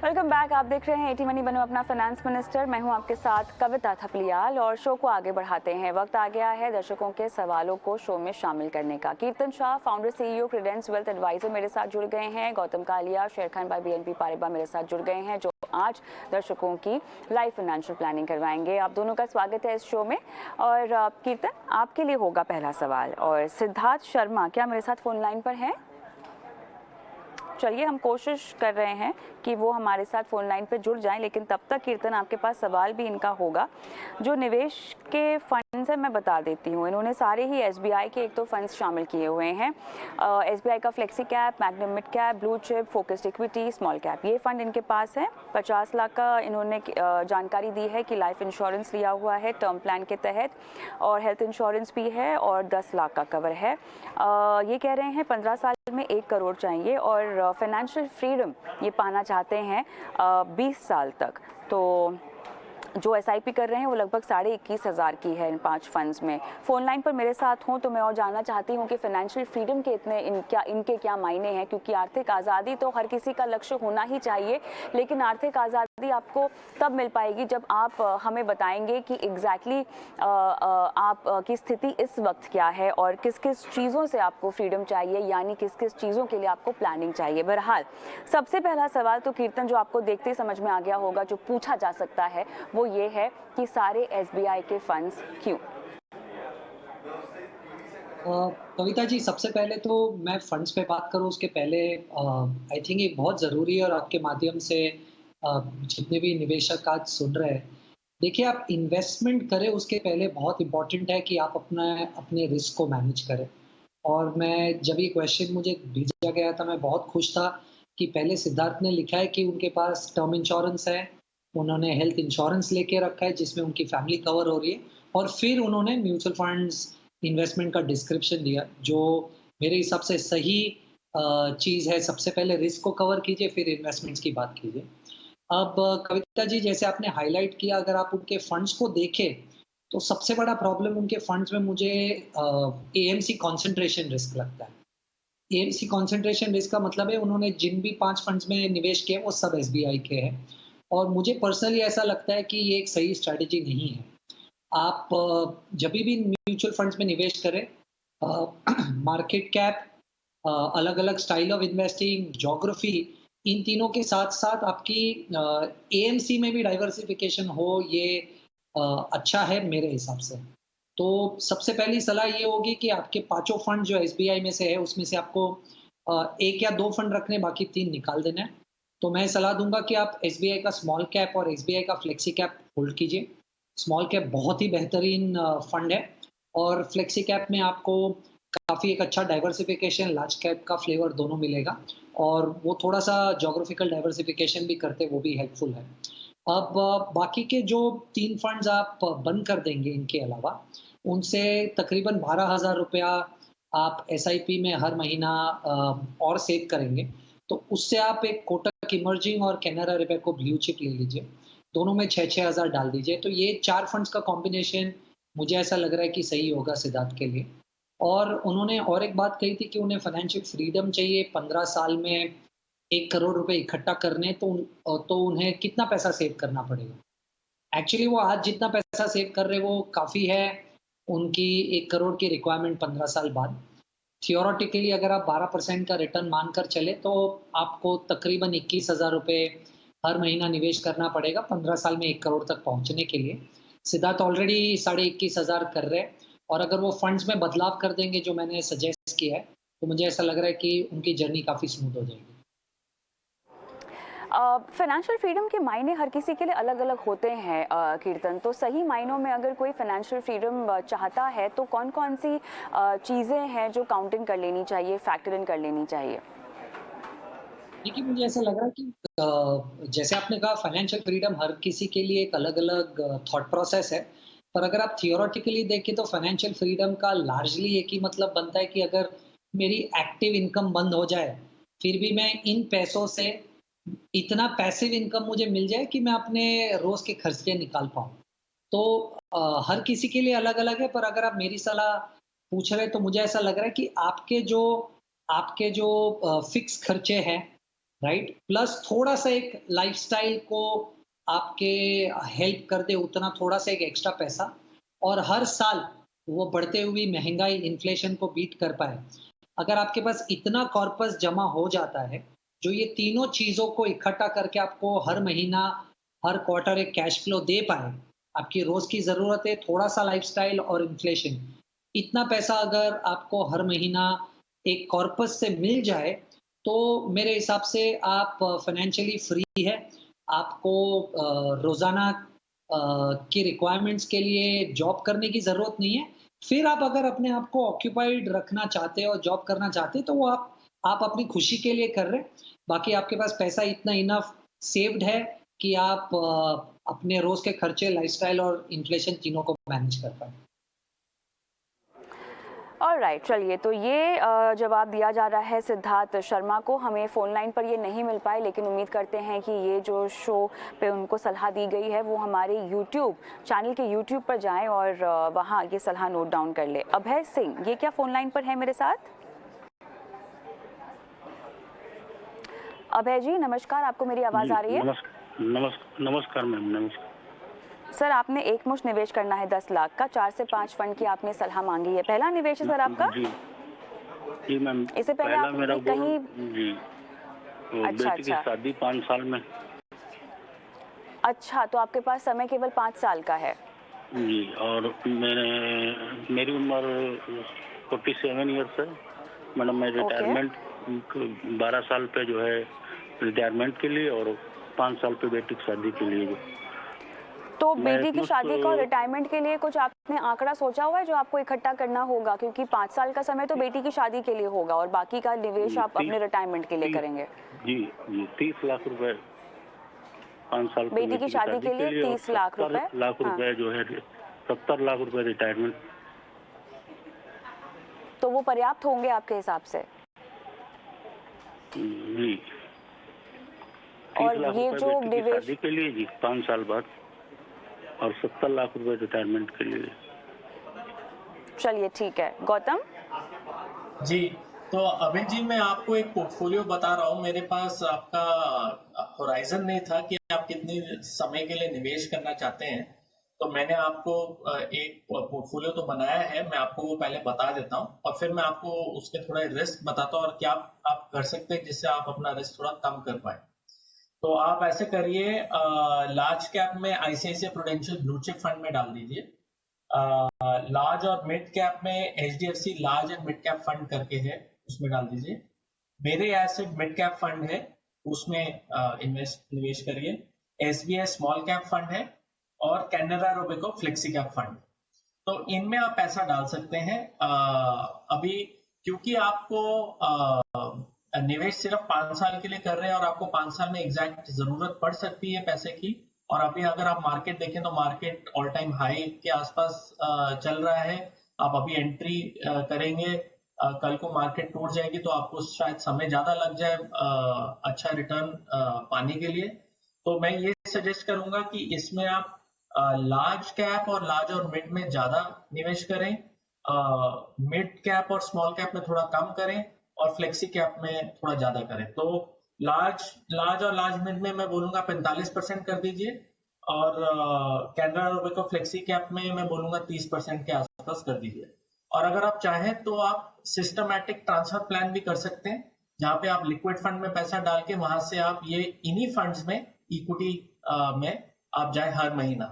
Welcome back. आप देख रहे हैं एटी मनी बनो अपना फाइनेंस मिनिस्टर। मैं हूं आपके साथ कविता थपलियाल और शो को आगे बढ़ाते हैं। वक्त आ गया है दर्शकों के सवालों को शो में शामिल करने का। Kirtan Shah, founder CEO Credence Wealth Advisor, मेरे साथ जुड़ गए हैं। गौतम कालिया, शेर खान भाई बीएनपी पारिबा मेरे साथ जुड़ गए हैं, जो आज दर्शकों की लाइव फाइनेंशियल प्लानिंग करवाएंगे। आप दोनों का स्वागत है इस शो में। और कीर्तन, आपके लिए होगा पहला सवाल और सिद्धार्थ शर्मा क्या मेरे साथ फोन लाइन पर हैं? चलिए, हम कोशिश कर रहे हैं कि वो हमारे साथ फोन लाइन पे जुड़ जाएं, लेकिन तब तक कीर्तन आपके पास सवाल भी इनका होगा। जो निवेश के फंड्स हैं मैं बता देती हूँ। इन्होंने सारे ही एसबीआई के एक तो फंड्स शामिल किए हुए हैं। एसबीआई का flexi cap, magnum mid cap, blue chip, focused equity, small cap, ये फंड इनके पास है। 50 लाख का इन्होंने जानकारी दी है कि लाइफ इंश्योरेंस लिया हुआ है टर्म प्लान के तहत, और हेल्थ इंश्योरेंस भी है, और 10 लाख का कवर है। ये कह रहे हैं 15 साल में 1 करोड़ चाहिए और फाइनेंशियल फ्रीडम ये पाना चाहते हैं 20 साल तक। तो जो एसआईपी कर रहे हैं वो लगभग 21,500 की है इन 5 फंड्स में। फोन लाइन पर मेरे साथ हूँ तो मैं और जानना चाहती हूँ कि फाइनेंशियल फ्रीडम के इनके क्या मायने हैं, क्योंकि आर्थिक आज़ादी तो हर किसी का लक्ष्य होना ही चाहिए, लेकिन आर्थिक आज़ादी आपको तब मिल पाएगी जब आप हमें बताएंगे कि एग्जैक्टली आप की स्थिति इस वक्त क्या है और किस किस चीज़ों से आपको फ्रीडम चाहिए, यानी किस किस चीज़ों के लिए आपको प्लानिंग चाहिए। बहरहाल, सबसे पहला सवाल तो कीर्तन जो आपको देखते ही समझ में आ गया होगा, जो पूछा जा सकता है वो ये है कि सारे एसबीआई के फंड्स क्यों? कविता जी, सबसे पहले तो मैं फंड्स पे बात करूँ उसके पहले आई थिंक ये बहुत ज़रूरी है और आपके माध्यम से जितने भी निवेशक आज सुन रहे हैं, देखिए आप इन्वेस्टमेंट करें उसके पहले बहुत इम्पोर्टेंट है कि आप अपने रिस्क को मैनेज करें। और मैं जब ये क्वेश्चन मुझे भेजा गया था मैं बहुत खुश था कि पहले सिद्धार्थ ने लिखा है कि उनके पास टर्म इंश्योरेंस है, उन्होंने हेल्थ इंश्योरेंस लेके रखा है जिसमें उनकी फैमिली कवर हो रही है, और फिर उन्होंने म्यूचुअल फंड्स इन्वेस्टमेंट का डिस्क्रिप्शन दिया, जो मेरे हिसाब से सही चीज़ है। सबसे पहले रिस्क को कवर कीजिए, फिर इन्वेस्टमेंट्स की बात कीजिए। अब कविता जी, जैसे आपने हाइलाइट किया, अगर आप उनके फंड्स को देखें, तो सबसे बड़ा प्रॉब्लम उनके फंड्स में मुझे एएमसी कंसंट्रेशन रिस्क लगता है। एएमसी कंसंट्रेशन रिस्क का मतलब है उन्होंने जिन भी 5 फंड्स में निवेश किए वो सब एसबीआई के हैं, और मुझे पर्सनली ऐसा लगता है कि ये एक सही स्ट्रैटेजी नहीं है। आप जब भी म्यूचुअल फंड्स में निवेश करें, मार्केट कैप, अलग-अलग स्टाइल ऑफ इन्वेस्टिंग, ज्योग्राफी, इन तीनों के साथ-साथ आपकी एएमसी में भी डाइवर्सिफिकेशन हो, ये अच्छा है मेरे हिसाब से। तो सबसे पहली सलाह ये होगी कि आपके पाँचों फंड जो एसबीआई में से है, उसमें से आपको 1 या 2 फंड रखने, बाकी 3 निकाल देना है। तो मैं सलाह दूँगा कि आप एसबीआई का स्मॉल कैप और एसबीआई का फ्लेक्सी कैप होल्ड कीजिए। स्मॉल कैप बहुत ही बेहतरीन फंड है, और फ्लेक्सी कैप में आपको काफ़ी एक अच्छा डाइवर्सिफिकेशन, लार्ज कैप का फ्लेवर दोनों मिलेगा, और वो थोड़ा-सा ज्योग्राफिकल डाइवर्सिफिकेशन भी करते हैं, वो भी हेल्पफुल है। अब बाकी के जो 3 फंड्स आप बंद कर देंगे इनके अलावा, उनसे तकरीबन ₹12,000 आप एसआईपी में हर महीना और सेव करेंगे, तो उससे आप एक कोटक इमर्जिंग और कैनरा रोबेको ब्लू चिप ले लीजिए। दोनों में 6-6 हज़ार डाल दीजिए, तो ये 4 फंड्स का कॉम्बिनेशन मुझे ऐसा लग रहा है कि सही होगा सिद्धार्थ के लिए। और उन्होंने और एक बात कही थी कि उन्हें फाइनेंशियल फ्रीडम चाहिए, 15 साल में 1 करोड़ रुपए इकट्ठा करने, तो उन्हें कितना पैसा सेव करना पड़ेगा? एक्चुअली वो आज जितना पैसा सेव कर रहे हैं वो काफ़ी है, उनकी 1 करोड़ की रिक्वायरमेंट 15 साल बाद। थियोरेटिकली अगर आप 12% का रिटर्न मानकर चले, तो आपको तकरीबन ₹21,000 हर महीना निवेश करना पड़ेगा 15 साल में 1 करोड़ तक पहुँचने के लिए। सिद्धार्थ ऑलरेडी साढ़े 21,000 कर रहे हैं, और अगर वो फंड्स में बदलाव कर देंगे जो मैंने सजेस्ट किया है, तो मुझे ऐसा लग रहा है कि उनकी जर्नी काफ़ी स्मूथ हो जाएगी। फाइनेंशियल फ्रीडम के मायने हर किसी के लिए अलग अलग होते हैं कीर्तन। तो सही मायनों में अगर कोई फाइनेंशियल फ्रीडम चाहता है तो कौन कौन सी चीज़ें हैं जो काउंट इन कर लेनी चाहिए, फैक्टर इन कर लेनी चाहिए? देखिए, मुझे ऐसा लग रहा है कि जैसे आपने कहा, फाइनेंशियल फ्रीडम हर किसी के लिए एक अलग-अलग थॉट प्रोसेस है। पर अगर आप थियोरेटिकली देखें तो फाइनेंशियल फ्रीडम का लार्जली एक ही मतलब बनता है कि अगर मेरी एक्टिव इनकम बंद हो जाए, फिर भी मैं इन पैसों से इतना पैसिव इनकम मुझे मिल जाए कि मैं अपने रोज़ के खर्चे निकाल पाऊँ। तो हर किसी के लिए अलग-अलग है, पर अगर आप मेरी सलाह पूछ रहे हैं तो मुझे ऐसा लग रहा है कि आपके जो फ़िक्स खर्चे हैं, राइट? प्लस थोड़ा सा एक लाइफस्टाइल को आपके हेल्प कर दे उतना थोड़ा सा एक एक्स्ट्रा पैसा और हर साल वो बढ़ते हुई महंगाई इन्फ्लेशन को बीट कर पाए। अगर आपके पास इतना कॉर्पस जमा हो जाता है, जो ये तीनों चीज़ों को इकट्ठा करके आपको हर महीना, हर क्वार्टर एक कैश फ्लो दे पाए, आपकी रोज़ की ज़रूरत है, थोड़ा-सा लाइफ़स्टाइल और इन्फ्लेशन। इतना पैसा अगर आपको हर महीना एक कॉर्पस से मिल जाए, तो मेरे हिसाब से आप फाइनेंशियली फ्री है। आपको रोज़ाना की रिक्वायरमेंट्स के लिए जॉब करने की ज़रूरत नहीं है। फिर आप अगर अपने आप को ऑक्यूपाइड रखना चाहते हैं और जॉब करना चाहते हैं, तो वो आप अपनी खुशी के लिए कर रहे हैं। बाकी आपके पास पैसा इतना इनफ सेव्ड है कि आप अपने रोज़ के खर्चे, लाइफ़स्टाइल और इन्फ्लेशन तीनों को मैनेज कर पाएँ। ऑलराइट, चलिए, तो ये जवाब दिया जा रहा है सिद्धार्थ शर्मा को। हमें फ़ोन लाइन पर ये नहीं मिल पाए, लेकिन उम्मीद करते हैं कि ये जो शो पे उनको सलाह दी गई है वो हमारे यूट्यूब चैनल के यूट्यूब पर जाएं और वहाँ ये सलाह नोट डाउन कर ले। अभय सिंह, ये क्या फ़ोन लाइन पर है मेरे साथ? अभय जी नमस्कार, आपको मेरी आवाज़ आ रही है? नमस्कार मैम, नमस्कार। सर, आपने एकमुश्त निवेश करना है 10 लाख का, 4 से 5 फंड की आपने सलाह मांगी है। पहला निवेश है सर आपका? जी मैम। इससे पहले आप मेरा कहीं जी बेटी की शादी 5 साल में। अच्छा, तो आपके पास समय केवल 5 साल का है। जी, और मेरी उम्र 47 ईयर्स है मैडम। मैं रिटायरमेंट 12 साल पे जो है रिटायरमेंट के लिए और 5 साल पे बेटी की शादी के लिए। तो बेटी की शादी का और रिटायरमेंट के लिए कुछ आपने आंकड़ा सोचा हुआ है जो आपको इकट्ठा करना होगा? क्योंकि 5 साल का समय तो बेटी की शादी के लिए होगा और बाकी का निवेश आप अपने रिटायरमेंट के लिए करेंगे। जी, 30 लाख रुपए 5 साल बेटी की शादी के लिए 30 लाख रुपए। लाख रुपए जो है 70 लाख रुपए रिटायरमेंट। तो वो पर्याप्त होंगे आपके हिसाब से? जी। और ये जो निवेश शादी के लिए जी 5 साल बाद और 70 लाख रुपए रिटायरमेंट के लिए। चलिए ठीक है। गौतम जी, तो अभिन जी मैं आपको एक पोर्टफोलियो बता रहा हूँ। मेरे पास आपका होराइजन नहीं था कि आप कितने समय के लिए निवेश करना चाहते हैं, तो मैंने आपको एक पोर्टफोलियो तो बनाया है। मैं आपको वो पहले बता देता हूँ और फिर मैं आपको उसके थोड़ा रिस्क बताता हूँ और क्या आप कर सकते हैं जिससे आप अपना रिस्क थोड़ा कम कर पाए। तो आप ऐसे करिए, लार्ज कैप में ICICI prudential blue chip fund में डाल दीजिए। लार्ज और मिड कैप में HDFC large and mid cap fund करके है, उसमें डाल दीजिए। मेरे एसेट मिड कैप फंड है, उसमें निवेश करिए। एसबीआई स्मॉल कैप फंड है और Canara Robeco flexi cap fund. तो इनमें आप पैसा डाल सकते हैं। अभी क्योंकि आपको निवेश सिर्फ 5 साल के लिए कर रहे हैं और आपको 5 साल में एग्जैक्ट जरूरत पड़ सकती है पैसे की। और अभी अगर आप मार्केट देखें तो मार्केट ऑल टाइम हाई के आसपास चल रहा है। आप अभी एंट्री करेंगे, कल को मार्केट टूट जाएगी तो आपको शायद समय ज्यादा लग जाए अच्छा रिटर्न पाने के लिए। तो मैं ये सजेस्ट करूंगा कि इसमें आप लार्ज कैप और लार्ज और मिड में ज्यादा निवेश करें, मिड कैप और स्मॉल कैप में थोड़ा कम करें और फ्लेक्सी कैप में थोड़ा ज्यादा करें। तो लार्ज और लार्ज मिड में मैं बोलूंगा 45% कर दीजिए और कैनरा रोबेको फ्लेक्सी कैप में मैं बोलूंगा 30% के आसपास कर दीजिए। और अगर आप चाहें तो आप सिस्टमैटिक ट्रांसफर प्लान भी कर सकते हैं, जहां पे आप लिक्विड फंड में पैसा डाल के वहां से आप ये इन्हीं फंड्स में इक्विटी में आप जाए हर महीना।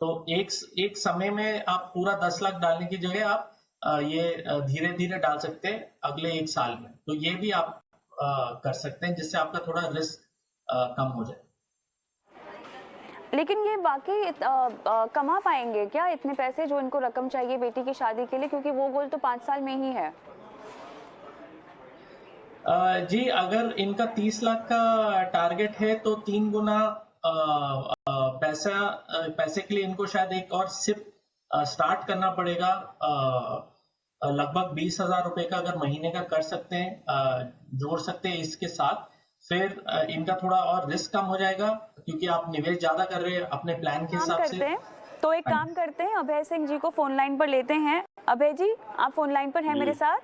तो एक समय में आप पूरा 10 लाख डालने की जगह आप ये धीरे धीरे डाल सकते हैं अगले 1 साल में। तो ये भी आप कर सकते हैं जिससे आपका थोड़ा रिस्क कम हो जाए। लेकिन ये वाकई कमा पाएंगे क्या इतने पैसे जो इनको रकम चाहिए बेटी की शादी के लिए? क्योंकि वो गोल तो 5 साल में ही है। जी, अगर इनका 30 लाख का टारगेट है तो 3 गुना पैसे के लिए इनको शायद एक और सिप स्टार्ट करना पड़ेगा। लगभग 20,000 रुपए का अगर महीने का कर सकते हैं, जोड़ सकते हैं इसके साथ, फिर इनका थोड़ा और रिस्क कम हो जाएगा क्योंकि आप निवेश ज्यादा कर रहे हैं अपने प्लान के हिसाब से। तो एक काम करते हैं, अभय सिंह जी को फोन लाइन पर लेते हैं। अभय जी, आप फोन लाइन पर हैं मेरे साथ?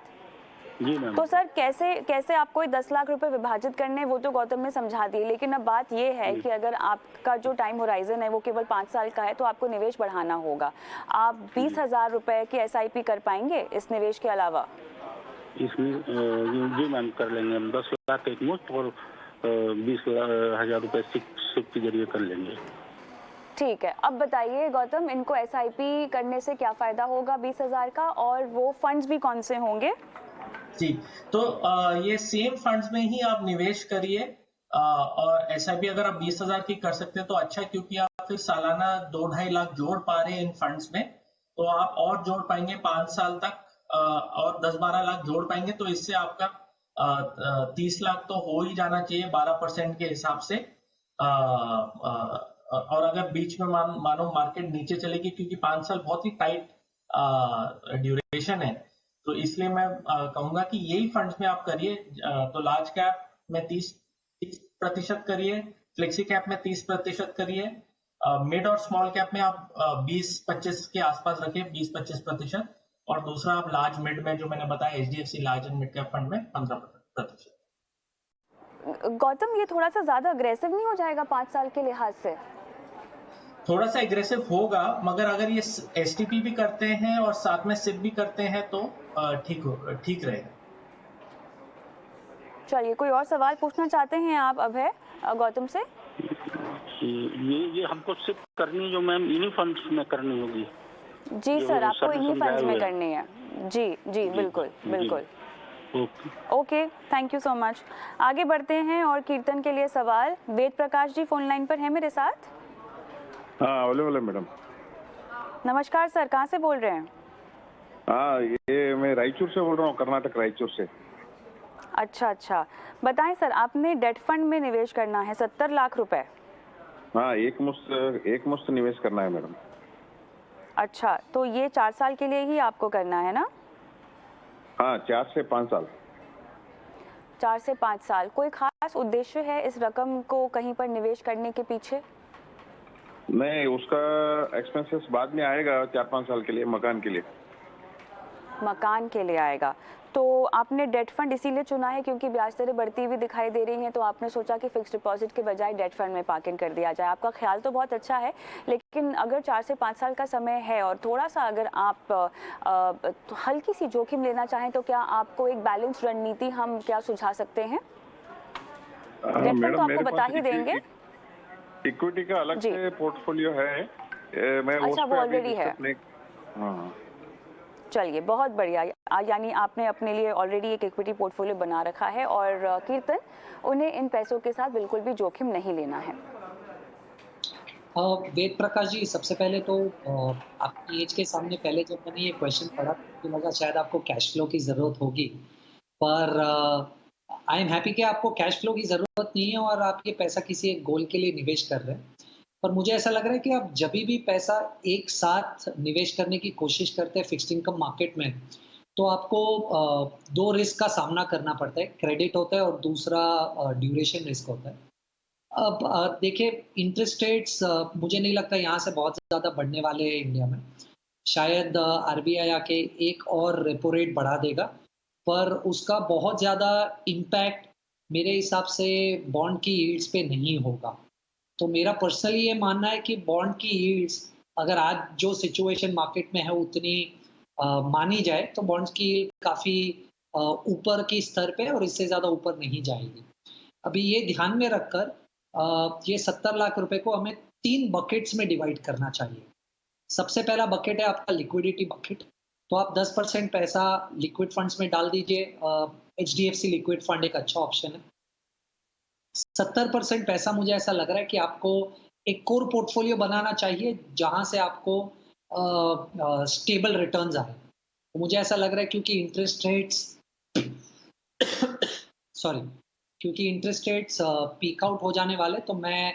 जी मैम। तो सर कैसे कैसे आपको ये 10 लाख रुपए विभाजित करने हैं, वो तो गौतम ने समझा दिए, लेकिन अब बात ये है कि अगर आपका जो टाइम होराइजन है वो केवल 5 साल का है तो आपको निवेश बढ़ाना होगा। आप 20,000 रुपए की SIP कर पाएंगे इस निवेश के अलावा? इसमें जी मैम कर लेंगे हम 10 लाख एक मुश्त और 20,000 रुपए सिप के जरिए कर लेंगे। ठीक है, अब बताइए गौतम, इनको SIP करने से क्या फायदा होगा 20,000 का, और वो फंड्स भी कौन से होंगे? जी, तो ये सेम फंड्स में ही आप निवेश करिए, और SIP अगर आप 20,000 की कर सकते हैं तो अच्छा, क्योंकि आप फिर सालाना 2-2.5 लाख जोड़ पा रहे हैं इन फंड्स में, तो आप और जोड़ पाएंगे 5 साल तक, और 10-12 लाख जोड़ पाएंगे, तो इससे आपका 30 लाख तो हो ही जाना चाहिए 12% के हिसाब से। और अगर बीच में मानो मार्केट नीचे चलेगी, क्योंकि 5 साल बहुत ही टाइट ड्यूरेशन है, तो इसलिए मैं कहूंगा कि यही फंड्स में आप करिए। तो लार्ज कैप में 30% करिए, फ्लेक्सी कैप में 30% करिए, मिड और स्मॉल कैप में आप 20-25 के आसपास रखिए, 20-25%, और दूसरा आप लार्ज मिड में जो मैंने बताया HDFC large and mid cap fund में 15%। गौतम, ये थोड़ा सा ज्यादा अग्रेसिव नहीं हो जाएगा 5 साल के लिहाज से? थोड़ा सा एग्रेसिव होगा, मगर अगर ये STP भी करते हैं और साथ में SIP भी करते हैं तो ठीक रहेगा। चलिए, कोई और सवाल पूछना चाहते हैं आप अभय गौतम से? ये हमको सिप करनी जो मैम इन्हीं फंड्स में करनी होगी? जी सर, आपको इन्हीं फंड्स में करनी है। जी जी, बिल्कुल बिल्कुल। Okay, thank you so much. आगे बढ़ते हैं और कीर्तन के लिए सवाल। वेद प्रकाश जी फोन लाइन पर हैं मेरे साथ। हाँ, अवेलेबल है मैडम। नमस्कार सर, कहाँ से बोल रहे हैं? हाँ, ये मैं रायचूर से बोल रहा हूँ, कर्नाटक रायचूर से। अच्छा अच्छा, बताएं सर, आपने डेट फंड में निवेश करना है 70 लाख रुपए। हाँ, एक मुश्त निवेश करना है मैडम। अच्छा, तो ये 4 साल के लिए ही आपको करना है ना? हाँ, 4 से 5 साल। 4 से 5 साल। कोई खास उद्देश्य है इस रकम को कहीं पर निवेश करने के पीछे? नहीं, उसका एक्सपेंसेस बाद में आएगा 4-5 साल के लिए, मकान के लिए। मकान के लिए आएगा। तो आपने डेट फंड इसीलिए चुना है क्योंकि ब्याज दरें बढ़ती हुई दिखाई दे रही हैं, तो आपने सोचा कि फिक्स डिपॉजिट के बजाय डेट फंड में पार्किंग कर दिया जाए। आपका ख्याल तो बहुत अच्छा है, लेकिन अगर 4 से 5 साल का समय है और थोड़ा सा अगर आप तो हल्की सी जोखिम लेना चाहें, तो क्या आपको एक बैलेंस रणनीति हम क्या सुझा सकते हैं? डेट फंड तो आपको बता ही देंगे। इक्विटी का अलग से पोर्टफोलियो है, मैं अच्छा, वो ऑलरेडी है। हाँ, चलिए, बहुत बढ़िया। यानी आपने अपने लिए ऑलरेडी एक इक्विटी पोर्टफोलियो बना रखा है, और कीर्तन, उन्हें इन पैसों के साथ बिल्कुल भी जोखिम नहीं लेना है। वेद प्रकाश जी, सबसे पहले तो आपकी एज के सामने पहले जब मैंने ये क्वेश्चन पढ़ा तो लगा शायद आपको कैश फ्लो की ज़रूरत होगी, पर आई एम हैप्पी कि आपको कैश फ्लो की ज़रूरत नहीं है और आप ये पैसा किसी एक गोल के लिए निवेश कर रहे हैं। पर मुझे ऐसा लग रहा है कि आप जब भी पैसा एक साथ निवेश करने की कोशिश करते हैं फिक्स्ड इनकम मार्केट में, तो आपको 2 रिस्क का सामना करना पड़ता है। क्रेडिट होता है और दूसरा ड्यूरेशन रिस्क होता है। अब देखिए, इंटरेस्ट रेट्स मुझे नहीं लगता यहाँ से बहुत ज़्यादा बढ़ने वाले हैं इंडिया में। शायद RBI आके एक और रेपो रेट बढ़ा देगा, पर उसका बहुत ज़्यादा इम्पैक्ट मेरे हिसाब से बॉन्ड की यील्ड्स पे नहीं होगा। तो मेरा पर्सनली ये मानना है कि बॉन्ड की यील्ड्स अगर आज जो सिचुएशन मार्केट में है उतनी मानी जाए, तो बॉन्ड्स की यील्ड काफ़ी ऊपर की स्तर पे और इससे ज़्यादा ऊपर नहीं जाएगी। अभी ये ध्यान में रखकर ये 70 लाख रुपए को हमें 3 बकेट्स में डिवाइड करना चाहिए। सबसे पहला बकेट है आपका लिक्विडिटी बकेट, तो आप 10% पैसा लिक्विड फंड्स में डाल दीजिए। HDFC लिक्विड फंड एक अच्छा ऑप्शन है। 70% पैसा मुझे ऐसा लग रहा है कि आपको एक कोर पोर्टफोलियो बनाना चाहिए जहां से आपको स्टेबल रिटर्न्स आए। तो मुझे ऐसा लग रहा है क्योंकि इंटरेस्ट रेट्स पीक आउट हो जाने वाले, तो मैं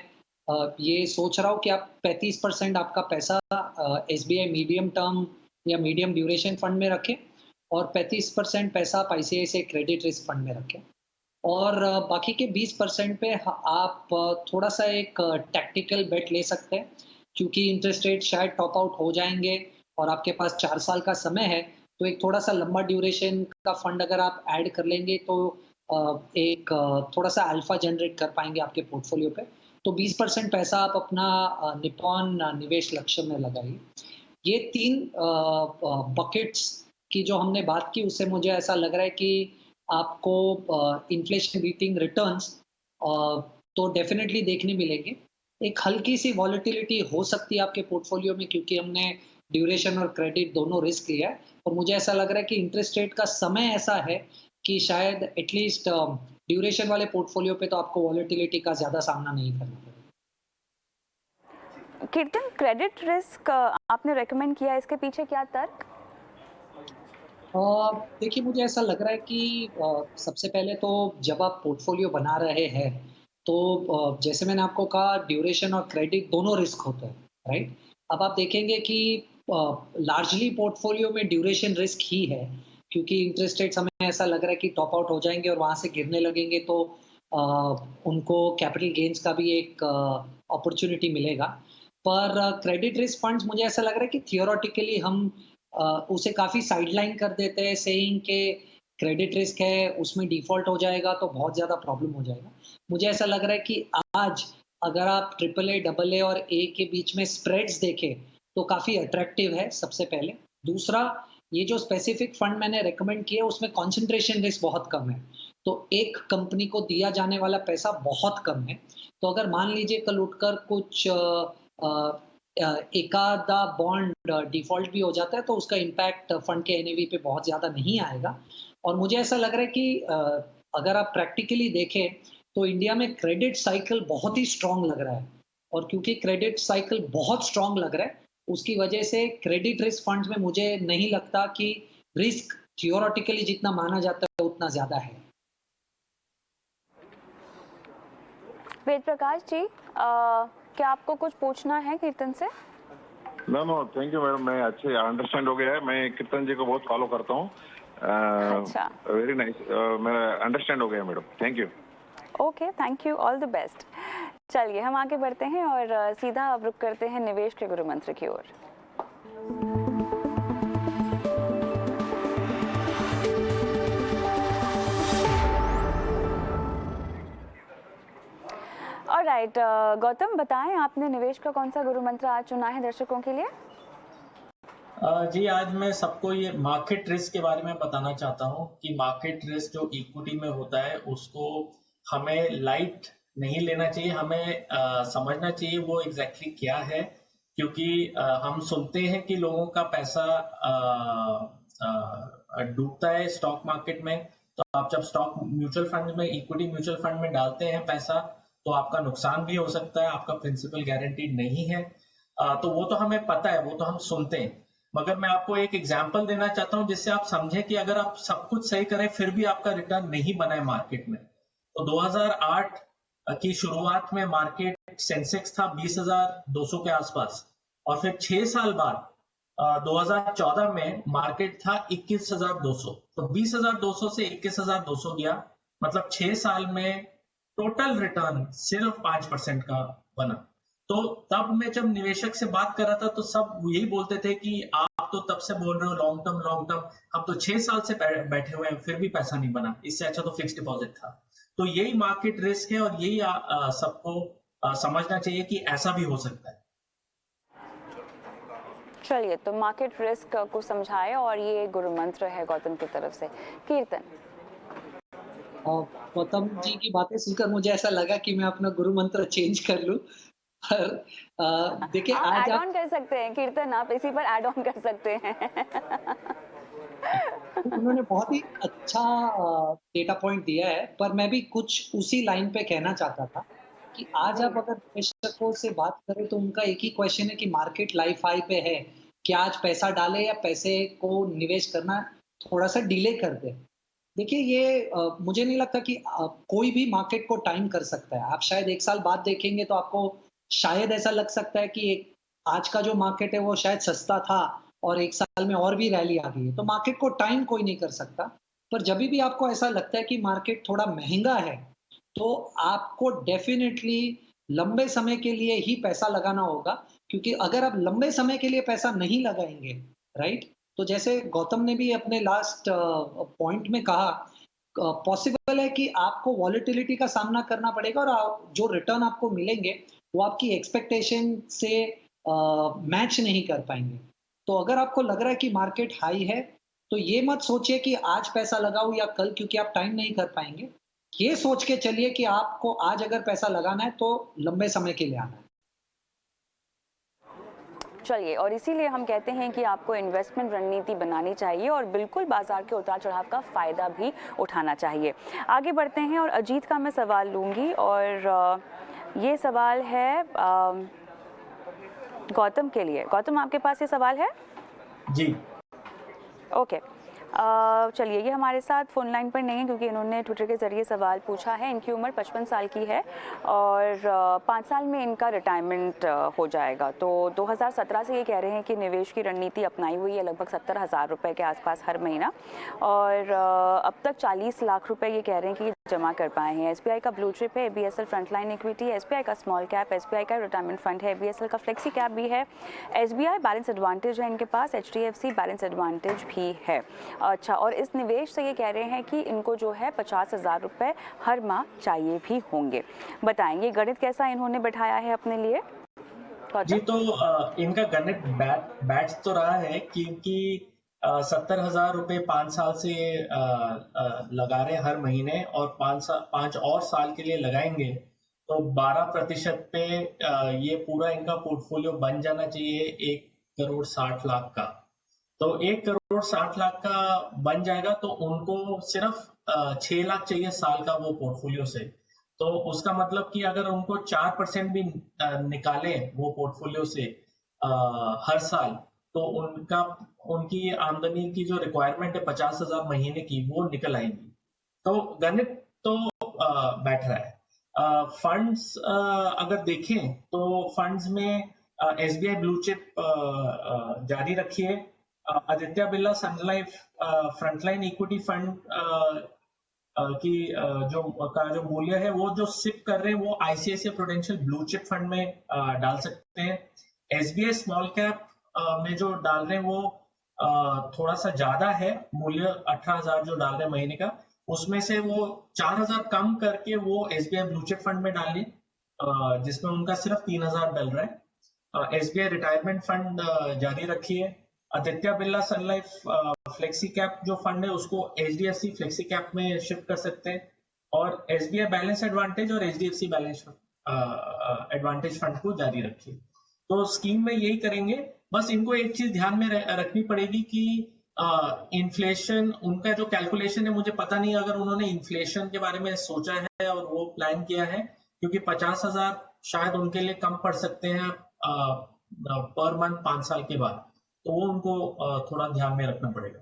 ये सोच रहा हूँ कि आप 35% आपका पैसा SBI मीडियम टर्म या मीडियम ड्यूरेशन फंड में रखें और 35% पैसा आप ICICI क्रेडिट रिस्क फंड में रखें, और बाकी के 20% पे आप थोड़ा सा एक टैक्टिकल बेट ले सकते हैं, क्योंकि इंटरेस्ट रेट शायद टॉप आउट हो जाएंगे और आपके पास 4 साल का समय है, तो एक थोड़ा सा लंबा ड्यूरेशन का फंड अगर आप ऐड कर लेंगे तो एक थोड़ा सा अल्फा जनरेट कर पाएंगे आपके पोर्टफोलियो पे। तो 20% पैसा आप अपना निपॉन निवेश लक्ष्य में लगाइए। ये 3 बकेट्स की जो हमने बात की उससे मुझे ऐसा लग रहा है कि आपको इन्फ्लेशन बीटिंग रिटर्न्स तो डेफिनेटली देखने मिलेंगे। एक हल्की-सी वॉलेटिलिटी हो सकती है आपके पोर्टफोलियो में क्योंकि हमने ड्यूरेशन और क्रेडिट दोनों रिस्क लिया है और मुझे ऐसा लग रहा है कि इंटरेस्ट रेट का समय ऐसा है कि शायद एटलीस्ट ड्यूरेशन वाले पोर्टफोलियो पे तो आपको वॉलेटिलिटी का ज़्यादा सामना नहीं करना पड़ेगा। कीर्तन, क्रेडिट रिस्क आपने रेकमेंड किया, इसके पीछे क्या तर्क? देखिए मुझे ऐसा लग रहा है कि सबसे पहले तो जब आप पोर्टफोलियो बना रहे हैं तो जैसे मैंने आपको कहा ड्यूरेशन और क्रेडिट दोनों रिस्क होते हैं, राइट? अब आप देखेंगे कि लार्जली पोर्टफोलियो में ड्यूरेशन रिस्क ही है क्योंकि इंटरेस्ट रेट्स हमें ऐसा लग रहा है कि टॉप आउट हो जाएंगे और वहाँ से गिरने लगेंगे तो उनको कैपिटल गेन्स का भी एक अपॉर्चुनिटी मिलेगा। पर क्रेडिट रिस्क फंड्स मुझे ऐसा लग रहा है कि थियोरेटिकली हम उसे काफ़ी साइडलाइन कर देते हैं सेइंग के क्रेडिट रिस्क है, उसमें डिफ़ॉल्ट हो जाएगा तो बहुत ज़्यादा प्रॉब्लम हो जाएगा। मुझे ऐसा लग रहा है कि आज अगर आप ट्रिपल ए, डबल ए और ए के बीच में स्प्रेड्स देखें, तो काफ़ी अट्रैक्टिव है सबसे पहले। दूसरा, ये जो स्पेसिफिक फंड मैंने रिकमेंड किए उसमें कंसंट्रेशन रिस्क बहुत कम है। तो एक कंपनी को दिया जाने वाला पैसा बहुत कम है। तो अगर मान लीजिए कल उठकर कुछ एकाधा बॉन्ड डिफ़ॉल्ट भी हो जाता है तो उसका इम्पैक्ट फंड के एनएवी पे बहुत ज़्यादा नहीं आएगा। और मुझे ऐसा लग रहा है कि अगर आप प्रैक्टिकली देखें तो इंडिया में क्रेडिट साइकिल बहुत ही स्ट्रॉन्ग लग रहा है और क्योंकि क्रेडिट साइकिल बहुत स्ट्रॉन्ग लग रहा है उसकी वजह से क्रेडिट रिस्क फंड्स में मुझे नहीं लगता कि रिस्क थियोरेटिकली जितना माना जाता है उतना ज़्यादा है। वेद प्रकाश जी, क्या आपको कुछ पूछना है कीर्तन से? नो थैंक यू मैडम, मैं अच्छे अंडरस्टैंड हो गया है। मैं कीर्तन जी को बहुत फॉलो करता हूँ। अच्छा, वेरी नाइस, मेरा अंडरस्टैंड हो गया madam, thank you. Okay, thank you, all the best. चलिए हम आगे बढ़ते हैं और सीधा अब रुक करते हैं निवेश के गुरु मंत्र की ओर। ऑलराइट, गौतम बताएं आपने निवेश का कौन सा गुरु मंत्र आज चुना है दर्शकों के लिए? जी, आज मैं सबको ये मार्केट रिस्क के बारे में बताना चाहता हूँ कि मार्केट रिस्क जो इक्विटी में होता है उसको हमें लाइट नहीं लेना चाहिए, हमें समझना चाहिए वो एग्जैक्टली क्या है। क्योंकि हम सुनते हैं कि लोगों का पैसा डूबता है स्टॉक मार्केट में, तो आप जब स्टॉक म्यूचुअल फंड में, इक्विटी म्यूचुअल फंड में डालते हैं पैसा तो आपका नुकसान भी हो सकता है, आपका प्रिंसिपल गारंटीड नहीं है। तो वो तो हमें पता है, वो तो हम सुनते हैं। मगर मैं आपको एक एग्जांपल देना चाहता हूं जिससे आप समझें कि अगर आप सब कुछ सही करें फिर भी आपका रिटर्न नहीं बना है मार्केट में। तो 2008 की शुरुआत में मार्केट सेंसेक्स था 20,200 के आसपास और फिर 6 साल बाद 2014 में मार्केट था 21,200। तो 20,200 से 21,200 गया, मतलब 6 साल में टोटल रिटर्न सिर्फ 5% का बना। तो तब मैं जब निवेशक से बात कर रहा था तो सब यही बोलते थे कि आप तो तब से बोल रहे हो लॉन्ग टर्म, हम तो 6 साल से बैठे हुए हैं फिर भी पैसा नहीं बना, इससे अच्छा तो फिक्स डिपॉजिट था। तो यही मार्केट रिस्क है और यही सबको समझना चाहिए कि ऐसा भी हो सकता है। चलिए, तो मार्केट रिस्क को समझाए और ये गुरु मंत्र है गौतम की तरफ से। कीर्तन, गौतम जी की बातें सुनकर मुझे ऐसा लगा कि मैं अपना गुरु मंत्र चेंज कर लूं। पर देखिए आप आज ऐड आप ऑन कर सकते हैं कीर्तन, आप इसी पर ऐड ऑन कर सकते हैं। उन्होंने बहुत ही अच्छा डेटा पॉइंट दिया है, पर मैं भी कुछ उसी लाइन पे कहना चाहता था कि आज आप अगर निवेशकों से बात करें तो उनका एक ही क्वेश्चन है कि मार्केट लाइफ हाई पे है, क्या आज पैसा डालें या पैसे को निवेश करना थोड़ा सा डिले कर दे। देखिए ये मुझे नहीं लगता कि कोई भी मार्केट को टाइम कर सकता है। आप शायद 1 साल बाद देखेंगे तो आपको शायद ऐसा लग सकता है कि आज का जो मार्केट है वो शायद सस्ता था और 1 साल में और भी रैली आ गई है। तो मार्केट को टाइम कोई नहीं कर सकता। पर जब भी आपको ऐसा लगता है कि मार्केट थोड़ा महँगा है, तो आपको डेफ़िनेटली लंबे समय के लिए ही पैसा लगाना होगा, क्योंकि अगर आप लंबे समय के लिए पैसा नहीं लगाएँगे, राइट? तो जैसे गौतम ने भी अपने लास्ट पॉइंट में कहा, पॉसिबल है कि आपको वॉलेटिलिटी का सामना करना पड़ेगा और जो रिटर्न आपको मिलेंगे वो आपकी एक्सपेक्टेशन से मैच नहीं कर पाएंगे। तो अगर आपको लग रहा है कि मार्केट हाई है, तो ये मत सोचिए कि आज पैसा लगाऊं या कल, क्योंकि आप टाइम नहीं कर पाएंगे। ये सोच के चलिए कि आपको आज अगर पैसा लगाना है तो लंबे समय के लिए आना है। चलिए, और इसीलिए हम कहते हैं कि आपको इन्वेस्टमेंट रणनीति बनानी चाहिए और बिल्कुल बाजार के उतार चढ़ाव का फ़ायदा भी उठाना चाहिए। आगे बढ़ते हैं और अजीत का मैं सवाल लूँगी, और ये सवाल है गौतम के लिए। गौतम, आपके पास ये सवाल है? जी। ओके। चलिए, ये हमारे साथ फ़ोन लाइन पर नहीं है क्योंकि इन्होंने ट्विटर के ज़रिए सवाल पूछा है। इनकी उम्र 55 साल की है और 5 साल में इनका रिटायरमेंट हो जाएगा। तो 2017 से ये कह रहे हैं कि निवेश की रणनीति अपनाई हुई है, लगभग 70,000 रुपये के आसपास हर महीना, और अब तक 40 लाख रुपए ये कह रहे हैं कि जमा कर पाए हैं। SBI का ब्लू चिप है, ABSL फ्रंटलाइन इक्विटी, SBI का स्मॉल कैप, SBI का रिटायरमेंट फंड है, ABSL का फ्लेक्सी कैप भी है, SBI बैलेंस एडवांटेज है इनके पास, HDFC बैलेंस एडवांटेज भी है। अच्छा, और इस निवेश से ये कह रहे हैं कि इनको जो है 50,000 रुपये हर माह चाहिए भी होंगे। बताएंगे गणित कैसा इन्होंने बैठाया है अपने लिए? जी, तो इनका गणित बैच तो रहा है क्योंकि 70,000 रुपये 5 साल से लगा रहे हर महीने, और 5 और साल के लिए लगाएंगे तो 12% पे ये पूरा इनका पोर्टफोलियो बन जाना चाहिए 1,60,00,000 का। तो 1,60,00,000 का बन जाएगा तो उनको सिर्फ 6 लाख चाहिए साल का वो पोर्टफोलियो से। तो उसका मतलब कि अगर उनको 4% भी निकाले वो पोर्टफोलियो से हर साल, तो उनकी आमदनी की जो रिक्वायरमेंट है 50,000 महीने की, वो निकल आएगी। तो गणित तो बैठ रहा है। फंड्स अगर देखें तो फंड्स में SBI ब्लू चिप जारी रखिए, आदित्य बिरला सन लाइफ फ्रंटलाइन इक्विटी फंड की जो मूल्य है वो जो सिप कर रहे हैं वो ICICI prudential blue chip fund में डाल सकते हैं। SBI स्मॉल कैप में जो डाल रहे हैं वो थोड़ा सा ज्यादा है, मूल्य 18,000 जो डाल रहे हैं महीने का, उसमें से वो 4,000 कम करके वो SBI ब्लू चिप फंड में डालिए, जिसमें उनका सिर्फ 3,000 डल रहा है। SBI रिटायरमेंट फंड जारी रखिए। आदित्य बिरला सन लाइफ फ्लेक्सी कैप जो फंड है उसको HDFC फ्लेक्सी कैप में शिफ्ट कर सकते हैं, और SBI बैलेंस एडवांटेज और HDFC बैलेंस एडवांटेज फंड को जारी रखिए। तो स्कीम में यही करेंगे। बस इनको एक चीज ध्यान में रखनी पड़ेगी कि इन्फ्लेशन, उनका जो कैलकुलेशन है, मुझे पता नहीं अगर उन्होंने इन्फ्लेशन के बारे में सोचा है और वो प्लान किया है, क्योंकि 50,000 शायद उनके लिए कम पड़ सकते हैं पर मंथ 5 साल के बाद, तो वो उनको थोड़ा ध्यान में रखना पड़ेगा।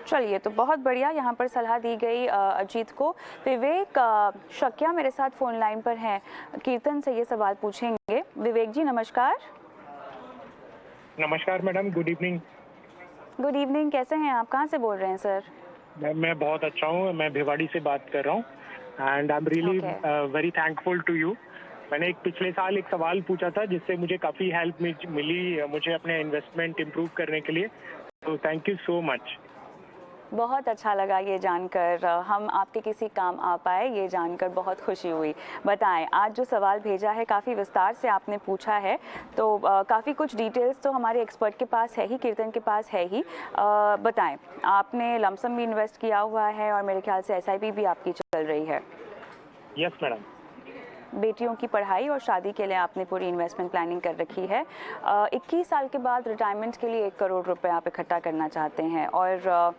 चलिए, तो बहुत बढ़िया यहाँ पर सलाह दी गई अजीत को। विवेक शक्या मेरे साथ फोन लाइन पर हैं, कीर्तन से ये सवाल पूछेंगे। विवेक जी नमस्कार। नमस्कार madam, good evening. Good evening, कैसे हैं आप? कहाँ से बोल रहे हैं सर? मैं बहुत अच्छा हूँ, मैं भिवाड़ी से बात कर रहा हूँ and I am really very thankful to you. मैंने एक पिछले साल एक सवाल पूछा था जिससे मुझे काफ़ी हेल्प मिली मुझे अपने इन्वेस्टमेंट इम्प्रूव करने के लिए, तो थैंक यू सो मच। बहुत अच्छा लगा ये जानकर, हम आपके किसी काम आ पाए ये जानकर बहुत खुशी हुई। बताएं, आज जो सवाल भेजा है काफ़ी विस्तार से आपने पूछा है, तो काफ़ी कुछ डिटेल्स तो हमारे एक्सपर्ट के पास है ही, कीर्तन के पास है ही। बताएं, आपने लमसम भी इन्वेस्ट किया हुआ है और मेरे ख्याल से SIP भी आपकी चल रही है। Yes madam. बेटियों की पढ़ाई और शादी के लिए आपने पूरी इन्वेस्टमेंट प्लानिंग कर रखी है। 21 साल के बाद रिटायरमेंट के लिए 1 करोड़ रुपए आप इकट्ठा करना चाहते हैं, और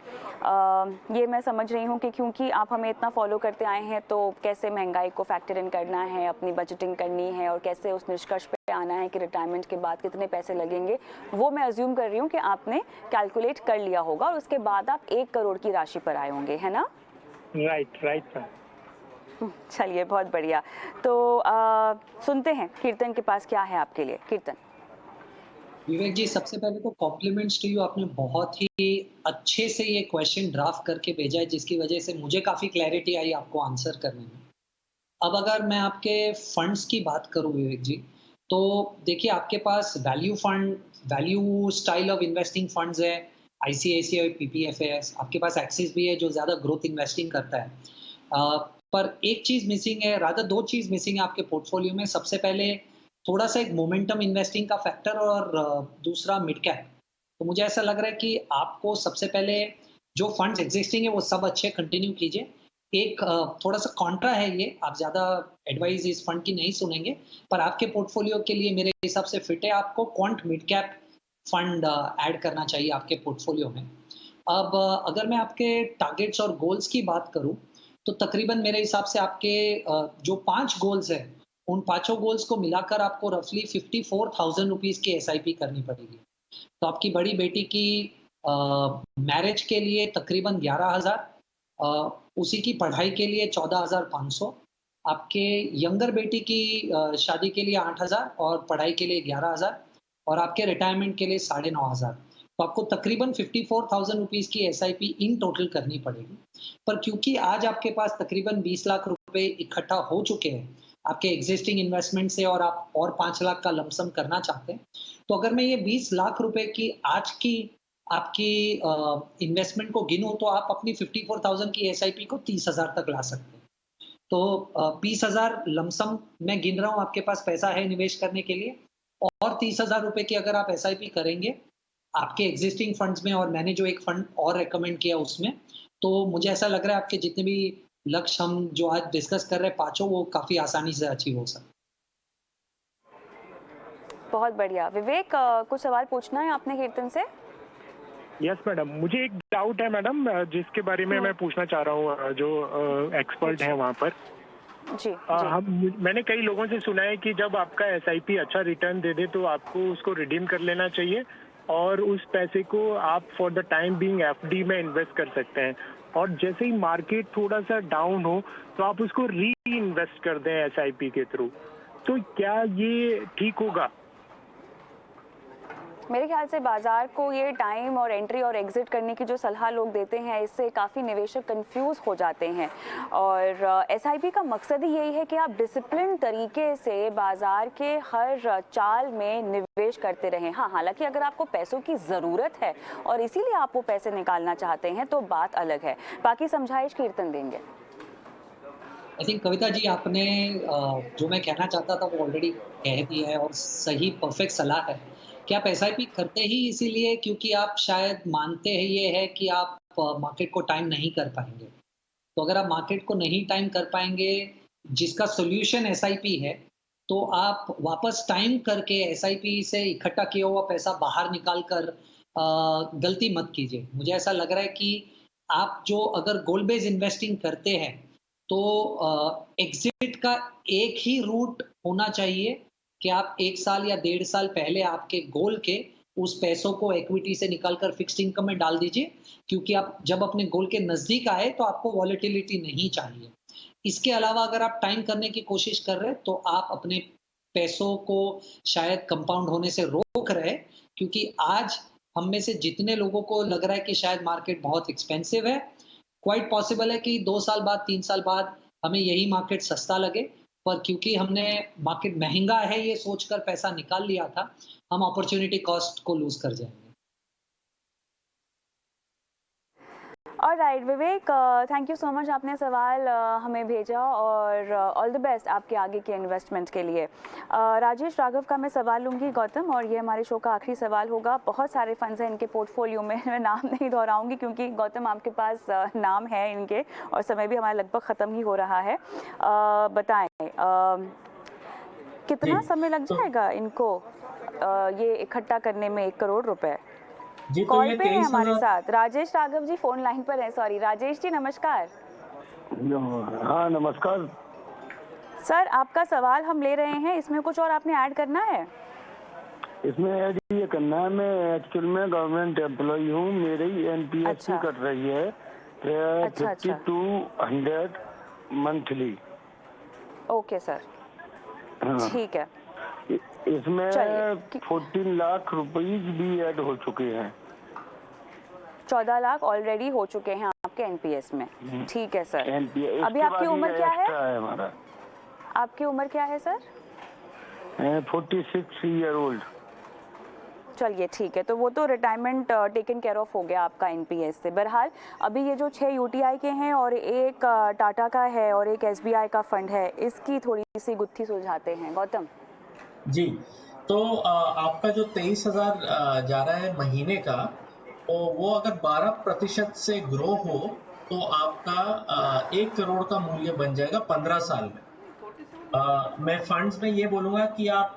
ये मैं समझ रही हूँ कि क्योंकि आप हमें इतना फॉलो करते आए हैं, तो कैसे महंगाई को फैक्टर इन करना है, अपनी बजटिंग करनी है, और कैसे उस निष्कर्ष पे आना है कि रिटायरमेंट के बाद कितने पैसे लगेंगे, वो मैं अज्यूम कर रही हूँ कि आपने कैलकुलेट कर लिया होगा, और उसके बाद आप 1 करोड़ की राशि पर आए होंगे, है ना? Right sir. चलिए, बहुत बढ़िया। तो सुनते हैं कीर्तन के पास क्या है आपके लिए। कीर्तन। विवेक जी, सबसे पहले तो कॉम्प्लीमेंट्स टू यू, आपने बहुत ही अच्छे से ये क्वेश्चन ड्राफ्ट करके भेजा है, जिसकी वजह से मुझे काफ़ी क्लैरिटी आई आपको आंसर करने में। अब अगर मैं आपके फंड्स की बात करूं विवेक जी, तो देखिए आपके पास value style of investing funds है, आईसीआईसीआई, पीपीएफएस, आपके पास एक्सिस भी है जो ज़्यादा ग्रोथ इन्वेस्टिंग करता है। पर एक चीज़ मिसिंग है, रादर 2 चीज़ मिसिंग है आपके पोर्टफोलियो में। सबसे पहले थोड़ा-सा एक मोमेंटम इन्वेस्टिंग का फैक्टर और दूसरा मिड कैप। तो मुझे ऐसा लग रहा है कि आपको सबसे पहले जो फंड्स एग्जिस्टिंग है वो सब अच्छे कंटिन्यू कीजिए। एक थोड़ा-सा कॉन्ट्रा है ये, आप ज़्यादा एडवाइस इस फंड की नहीं सुनेंगे, पर आपके पोर्टफोलियो के लिए मेरे हिसाब से फिट है। आपको quant mid cap fund add करना चाहिए आपके पोर्टफोलियो में। अब अगर मैं आपके टारगेट्स और गोल्स की बात करूँ, तो तकरीबन मेरे हिसाब से आपके जो 5 गोल्स हैं, उन पाँचों गोल्स को मिलाकर आपको रफली 54,000 रुपीज़ की एसआईपी करनी पड़ेगी। तो आपकी बड़ी बेटी की मैरिज के लिए तकरीबन 11,000, उसी की पढ़ाई के लिए 14,500, आपके यंगर बेटी की शादी के लिए 8,000 और पढ़ाई के लिए 11,000 और आपके रिटायरमेंट के लिए 9,500। तो आपको तकरीबन 54,000 रुपीज़ की एसआईपी इन टोटल करनी पड़ेगी। पर क्योंकि आज आपके पास तकरीबन 20 लाख रुपए इकट्ठा हो चुके हैं आपके एग्जिस्टिंग इन्वेस्टमेंट से और आप और 5 लाख का लमसम करना चाहते हैं, तो अगर मैं ये 20 लाख रुपए की आज की आपकी इन्वेस्टमेंट को गिनूँ तो आप अपनी 54,000 की एसआईपी को 30,000 तक ला सकते हैं। तो 20,000 लमसम मैं गिन रहा हूँ, आपके पास पैसा है निवेश करने के लिए, और 30,000 रुपए की अगर आप एसआईपी करेंगे आपके एग्जिस्टिंग फंड्स में और मैंने जो एक फंड और रेकमेंड किया उसमें, तो मुझे ऐसा लग रहा है आपके जितने भी लक्ष्य हम जो आज डिस्कस कर रहे हैं पाँचों, वो काफ़ी आसानी से अचीव हो सकते। बहुत बढ़िया। विवेक, कुछ सवाल पूछना है आपने कीर्तन से? यस मैडम, मुझे एक डाउट है मैडम, जिसके बारे में मैं पूछना चाह रहा हूँ, जो एक्सपर्ट हैं वहाँ पर। जी, मैंने कई लोगों से सुना है कि जब आपका एसआईपी अच्छा रिटर्न दे दे तो आपको उसको रिडीम कर लेना चाहिए और उस पैसे को आप for the time being FD में इन्वेस्ट कर सकते हैं, और जैसे ही मार्केट थोड़ा सा डाउन हो तो आप उसको री इन्वेस्ट कर दें एसआईपी के थ्रू। तो क्या ये ठीक होगा? मेरे ख्याल से बाजार को ये टाइम और एंट्री और एग्जिट करने की जो सलाह लोग देते हैं, इससे काफ़ी निवेशक कंफ्यूज हो जाते हैं। और एसआईपी का मकसद ही यही है कि आप डिसिप्लिन तरीके से बाजार के हर चाल में निवेश करते रहें। हाँ, हालांकि अगर आपको पैसों की ज़रूरत है और इसीलिए आप वो पैसे निकालना चाहते हैं तो बात अलग है। बाकी समझाइश कीर्तन देंगे। आई थिंक कविता जी, आपने जो मैं कहना चाहता था वो ऑलरेडी कह दिया है और सही परफेक्ट सलाह है कि आप एसआईपी करते ही इसीलिए क्योंकि आप शायद मानते हैं ये है कि आप मार्केट को टाइम नहीं कर पाएंगे। तो अगर आप मार्केट को नहीं टाइम कर पाएंगे, जिसका सोल्यूशन एसआईपी है, तो आप वापस टाइम करके एसआईपी से इकट्ठा किया हुआ पैसा बाहर निकाल कर गलती मत कीजिए। मुझे ऐसा लग रहा है कि आप जो अगर गोल बेस्ड इन्वेस्टिंग करते हैं तो एग्जिट का एक ही रूट होना चाहिए कि आप 1 साल या 1.5 साल पहले आपके गोल के उस पैसों को इक्विटी से निकालकर फिक्स्ड इनकम में डाल दीजिए, क्योंकि आप जब अपने गोल के नज़दीक आए तो आपको वॉलेटिलिटी नहीं चाहिए। इसके अलावा अगर आप टाइम करने की कोशिश कर रहे हैं तो आप अपने पैसों को शायद कंपाउंड होने से रोक रहे हैं, क्योंकि आज हम में से जितने लोगों को लग रहा है कि शायद मार्केट बहुत एक्सपेंसिव है, क्वाइट पॉसिबल है कि 2 साल बाद 3 साल बाद हमें यही मार्केट सस्ता लगे, पर क्योंकि हमने मार्केट महंगा है ये सोचकर पैसा निकाल लिया था, हम अपॉर्चुनिटी कॉस्ट को लूज कर जाएंगे। Alright Vivek, thank you so much, आपने सवाल हमें भेजा और ऑल द बेस्ट आपके आगे के इन्वेस्टमेंट के लिए। राजेश राघव का मैं सवाल लूँगी गौतम, और ये हमारे शो का आखिरी सवाल होगा। बहुत सारे फंड्स हैं इनके पोर्टफोलियो में, मैं नाम नहीं दोहराऊंगी क्योंकि गौतम आपके पास नाम है इनके और समय भी हमारा लगभग ख़त्म ही हो रहा है। बताएं कितना समय लग जाएगा इनको ये इकट्ठा करने में 1 करोड़ रुपए? जी, तो कॉल पे है हमारे साथ राजेश राघव जी, फोन लाइन पर है। सॉरी राजेश जी, नमस्कार। हाँ नमस्कार सर, आपका सवाल हम ले रहे हैं, इसमें कुछ और आपने ऐड करना है? इसमें ऐड ये करना है, मैं एक्चुअल में गवर्नमेंट एम्प्लॉय हूँ, मेरी एनपीएस कट रही है 5200 मंथली। ओके सर, ठीक है। इसमें 14 लाख रुपए भी ऐड हो चुके हैं। 14 लाख ऑलरेडी हो चुके हैं आपके एनपीएस में। ठीक है सर। अभी आपकी उम्र क्या है? हमारा आपकी उम्र क्या है सर? 46 year old. चलिए ठीक है, तो वो तो रिटायरमेंट टेकन केयर ऑफ हो गया आपका एनपीएस से। बहरहाल अभी ये जो 6 यूटीआई के हैं और एक टाटा का है और एक एसबीआई का फंड है, इसकी थोड़ी सी गुत्थी सुलझाते हैं गौतम। जी, तो आपका जो 23,000 जा रहा है महीने का, तो वो अगर 12% से ग्रो हो तो आपका 1 करोड़ का मूल्य बन जाएगा 15 साल में। मैं फंड्स में ये बोलूँगा कि आप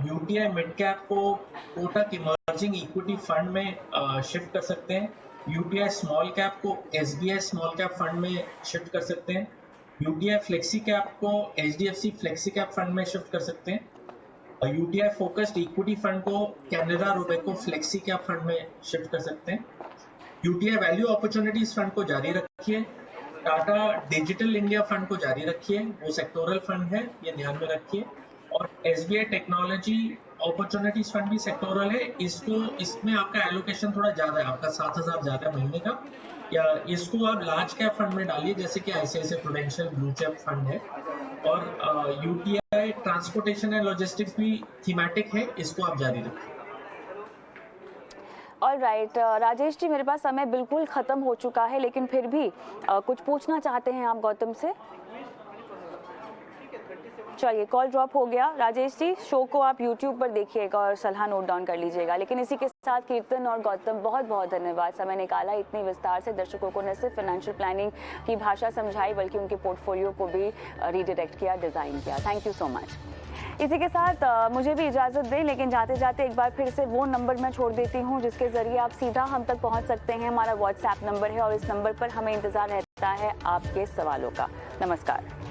यूटीआई मिड कैप को कोटक इमर्जिंग इक्विटी फंड में शिफ्ट कर सकते हैं। यूटीआई स्मॉल कैप को एसबीआई स्मॉल कैप फंड में शिफ्ट कर सकते हैं। यूटीआई फ्लेक्सी कैप को एचडीएफसी फ्लेक्सी कैप फंड में शिफ्ट कर सकते हैं। यूटीआई फोकस्ड इक्विटी फंड को Canada Robeco flexi cap fund में शिफ्ट कर सकते हैं। यूटीआई वैल्यू अपॉर्चुनिटीज फंड को जारी रखिए। टाटा डिजिटल इंडिया फंड को जारी रखिए, वो सेक्टोरल फंड है, ये ध्यान में रखिए। और एसबीआई टेक्नोलॉजी अपॉर्चुनिटीज फंड भी सेक्टोरल है, इसमें आपका एलोकेशन थोड़ा ज्यादा है, आपका 7,000 ज्यादा महीने का, या इसको आप लार्ज कैप फंड में डालिए जैसे कि ICICI prudential blue chip fund है। और यूटीआई ट्रांसपोर्टेशन एंड लॉजिस्टिक्स भी थीमेटिक है, इसको आप जारी रखिए। ऑल राइट राजेश जी, मेरे पास समय बिल्कुल ख़त्म हो चुका है, लेकिन फिर भी कुछ पूछना चाहते हैं आप गौतम से? चलिए, कॉल ड्रॉप हो गया। राजेश जी, शो को आप यूट्यूब पर देखिएगा और सलाह नोट डाउन कर लीजिएगा। लेकिन इसी के साथ कीर्तन और गौतम, बहुत बहुत धन्यवाद, समय निकाला, इतनी विस्तार से दर्शकों को न सिर्फ फाइनेंशियल प्लानिंग की भाषा समझाई बल्कि उनके पोर्टफोलियो को भी रीडायरेक्ट किया, डिज़ाइन किया। Thank you so much. इसी के साथ मुझे भी इजाज़त दें, लेकिन जाते जाते एक बार फिर से वो नंबर मैं छोड़ देती हूँ जिसके ज़रिए आप सीधा हम तक पहुँच सकते हैं। हमारा व्हाट्सएप नंबर है और इस नंबर पर हमें इंतज़ार रहता है आपके सवालों का। नमस्कार।